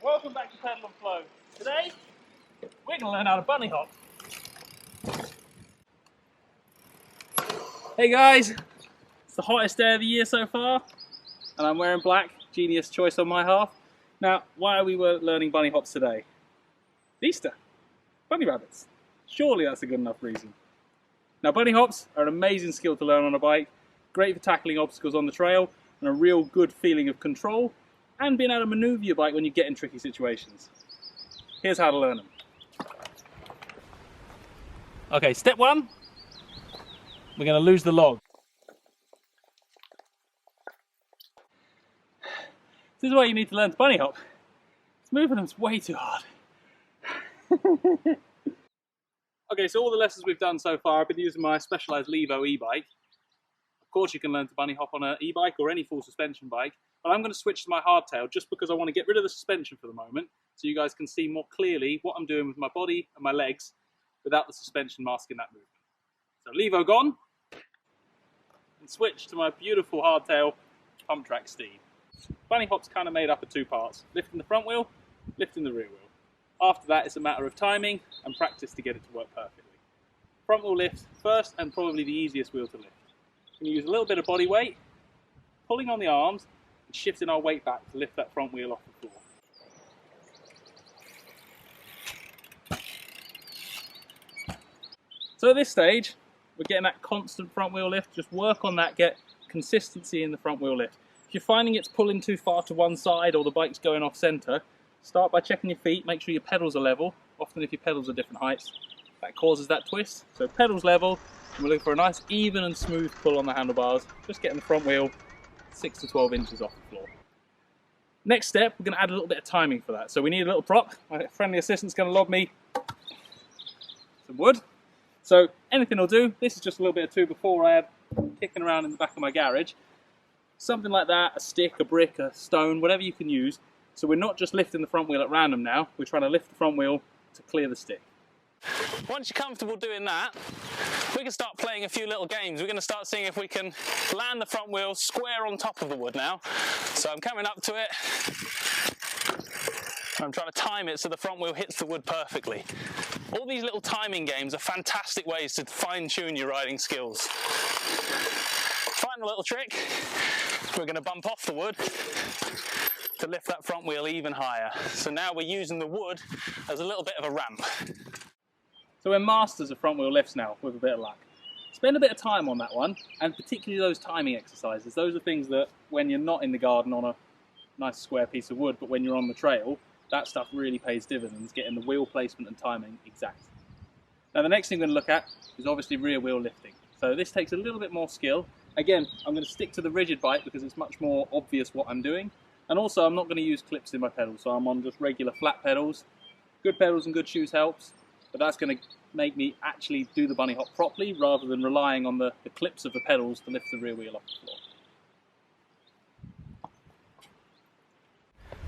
Welcome back to Pedal and Flow. Today, we're going to learn how to bunny hop. Hey guys, it's the hottest day of the year so far, and I'm wearing black, genius choice on my half. Now, why are we learning bunny hops today? Easter, bunny rabbits. Surely that's a good enough reason. Now, bunny hops are an amazing skill to learn on a bike, great for tackling obstacles on the trail, and a real good feeling of control, and being able to maneuver your bike when you get in tricky situations. Here's how to learn them. Okay, step one, we're going to lose the log. This is why you need to learn to bunny hop. It's moving them's way too hard. Okay, so all the lessons we've done so far, I've been using my Specialized Levo e-bike. Of course you can learn to bunny hop on an e-bike or any full suspension bike, but I'm going to switch to my hardtail just because I want to get rid of the suspension for the moment, so you guys can see more clearly what I'm doing with my body and my legs without the suspension masking that movement. So Levo gone, and switch to my beautiful hardtail pump track steed. Bunny hop's kind of made up of two parts, lifting the front wheel, lifting the rear wheel. After that, it's a matter of timing and practice to get it to work perfectly. Front wheel lift first, and probably the easiest wheel to lift. We're going to use a little bit of body weight, pulling on the arms and shifting our weight back to lift that front wheel off the floor. So at this stage, we're getting that constant front wheel lift. Just work on that, get consistency in the front wheel lift. If you're finding it's pulling too far to one side or the bike's going off center, start by checking your feet, make sure your pedals are level. Often if your pedals are different heights, that causes that twist. So pedals level, and we're looking for a nice even and smooth pull on the handlebars, just getting the front wheel 6 to 12 inches off the floor. Next step, we're going to add a little bit of timing for that. So we need a little prop. My friendly assistant's going to lob me some wood. So anything will do. This is just a little bit of 2x4 I had kicking around in the back of my garage. Something like that, a stick, a brick, a stone, whatever you can use. So we're not just lifting the front wheel at random now, we're trying to lift the front wheel to clear the stick. Once you're comfortable doing that, we can start playing a few little games. We're going to start seeing if we can land the front wheel square on top of the wood now. So I'm coming up to it. I'm trying to time it so the front wheel hits the wood perfectly. All these little timing games are fantastic ways to fine-tune your riding skills. Final little trick, we're going to bump off the wood to lift that front wheel even higher. So now we're using the wood as a little bit of a ramp. So we're masters of front wheel lifts now, with a bit of luck. Spend a bit of time on that one, and particularly those timing exercises. Those are things that when you're not in the garden on a nice square piece of wood, but when you're on the trail, that stuff really pays dividends, getting the wheel placement and timing exact. Now the next thing we're going to look at is obviously rear wheel lifting. So this takes a little bit more skill. Again, I'm going to stick to the rigid bike because it's much more obvious what I'm doing. And also I'm not going to use clips in my pedals, so I'm on just regular flat pedals. Good pedals and good shoes helps, but that's going to make me actually do the bunny hop properly rather than relying on the clips of the pedals to lift the rear wheel off the floor.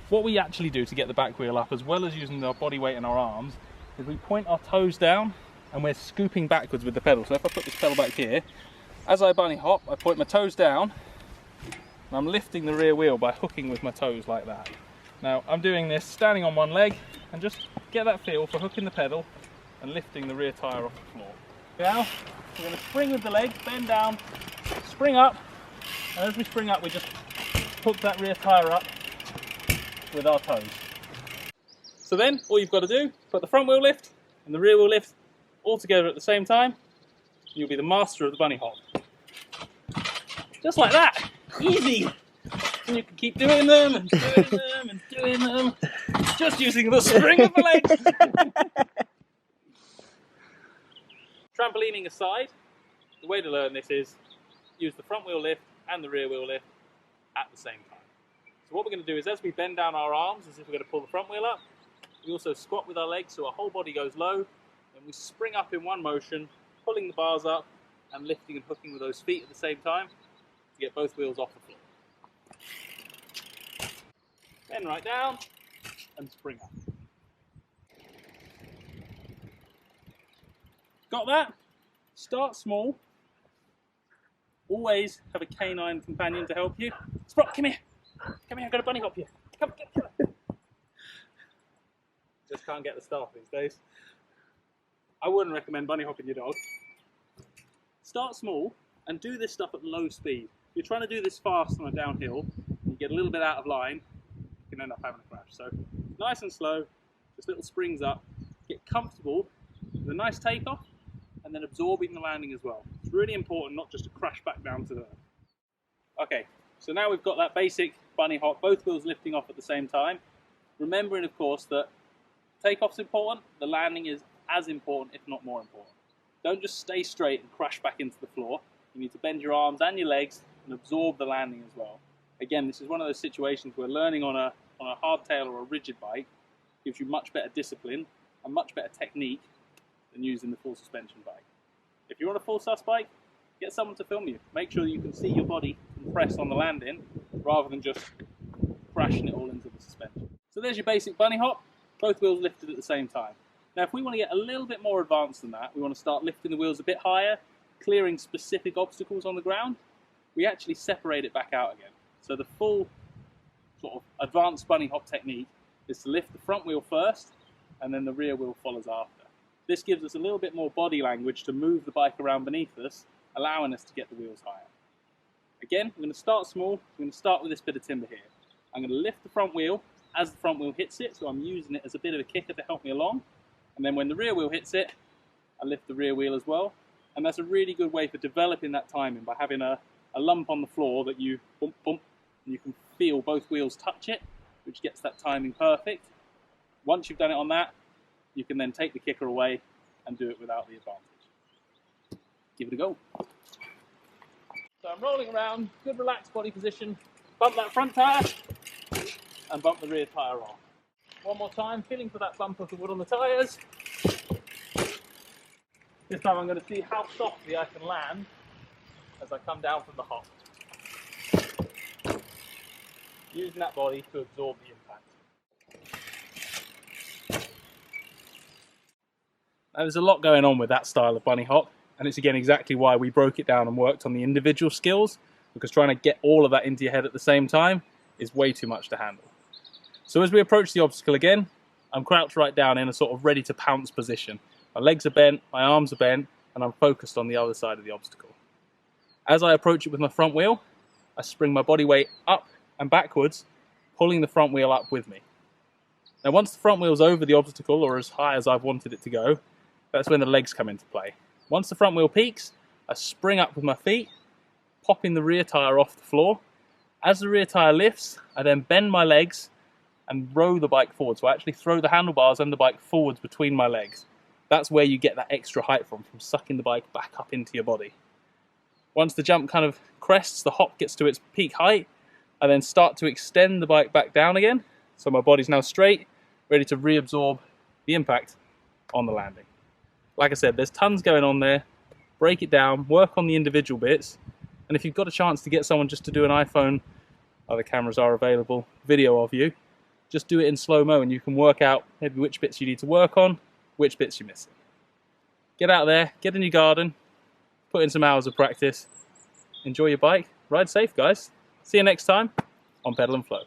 What we actually do to get the back wheel up, as well as using our body weight and our arms, is we point our toes down and we're scooping backwards with the pedal. So if I put this pedal back here, as I bunny hop, I point my toes down and I'm lifting the rear wheel by hooking with my toes like that. Now I'm doing this standing on one leg and just get that feel for hooking the pedal and lifting the rear tyre off the floor. Now we're going to spring with the leg, bend down, spring up, and as we spring up we just hook that rear tyre up with our toes. So then all you've got to do, put the front wheel lift and the rear wheel lift all together at the same time, and you'll be the master of the bunny hop. Just like that, easy! And you can keep doing them and doing them and doing them, just using the spring of the legs. Trampolining aside, the way to learn this is use the front wheel lift and the rear wheel lift at the same time. So what we're going to do is as we bend down our arms as if we're going to pull the front wheel up, we also squat with our legs so our whole body goes low, and we spring up in one motion, pulling the bars up and lifting and hooking with those feet at the same time to get both wheels off the floor. Bend right down and spring up. Got that? Start small. Always have a canine companion to help you. Sprott, come here. Come here, I've got to bunny hop you. Come. can't get the staff these days. I wouldn't recommend bunny hopping your dog. Start small and do this stuff at low speed. If you're trying to do this fast on a downhill, you get a little bit out of line, you can end up having a crash. So nice and slow, just little springs up, get comfortable with a nice takeoff, and then absorbing the landing as well. It's really important not just to crash back down to the earth. Okay, so now we've got that basic bunny hop, both wheels lifting off at the same time. Remembering, of course, that takeoff's important, the landing is as important, if not more important. Don't just stay straight and crash back into the floor. You need to bend your arms and your legs and absorb the landing as well. Again, this is one of those situations where learning on a hardtail or a rigid bike gives you much better discipline and much better technique than using the full suspension bike. If you're on a full sus bike, get someone to film you. Make sure you can see your body compress on the landing rather than just crashing it all into the suspension. So there's your basic bunny hop, both wheels lifted at the same time. Now if we want to get a little bit more advanced than that, we want to start lifting the wheels a bit higher, clearing specific obstacles on the ground, we actually separate it back out again. So the full sort of advanced bunny hop technique is to lift the front wheel first and then the rear wheel follows after. This gives us a little bit more body language to move the bike around beneath us, allowing us to get the wheels higher. Again, we're going to start small. We're going to start with this bit of timber here. I'm going to lift the front wheel as the front wheel hits it, so I'm using it as a bit of a kicker to help me along. And then when the rear wheel hits it, I lift the rear wheel as well. And that's a really good way for developing that timing, by having a lump on the floor that you bump, bump, and you can feel both wheels touch it, which gets that timing perfect. Once you've done it on that, you can then take the kicker away and do it without the advantage. Give it a go. So I'm rolling around, good relaxed body position, bump that front tyre and bump the rear tyre off. One more time, feeling for that bump of the wood on the tyres. This time I'm going to see how softly I can land as I come down from the hop. Using that body to absorb the impact. Now, there's a lot going on with that style of bunny hop, and it's again exactly why we broke it down and worked on the individual skills, because trying to get all of that into your head at the same time is way too much to handle. So as we approach the obstacle again, I'm crouched right down in a sort of ready to pounce position. My legs are bent, my arms are bent, and I'm focused on the other side of the obstacle. As I approach it with my front wheel, I spring my body weight up and backwards, pulling the front wheel up with me. Now once the front wheel's over the obstacle, or as high as I've wanted it to go, that's when the legs come into play. Once the front wheel peaks, I spring up with my feet, popping the rear tyre off the floor. As the rear tyre lifts, I then bend my legs and row the bike forward. So I actually throw the handlebars and the bike forwards between my legs. That's where you get that extra height from sucking the bike back up into your body. Once the jump kind of crests, the hop gets to its peak height, I then start to extend the bike back down again. So my body's now straight, ready to reabsorb the impact on the landing. Like I said, there's tons going on there. Break it down, work on the individual bits, and if you've got a chance to get someone just to do an iPhone, other cameras are available, video of you, just do it in slow-mo and you can work out maybe which bits you need to work on, which bits you're missing. Get out there, get in your garden, put in some hours of practice, enjoy your bike, ride safe guys. See you next time on Pedal and Flow.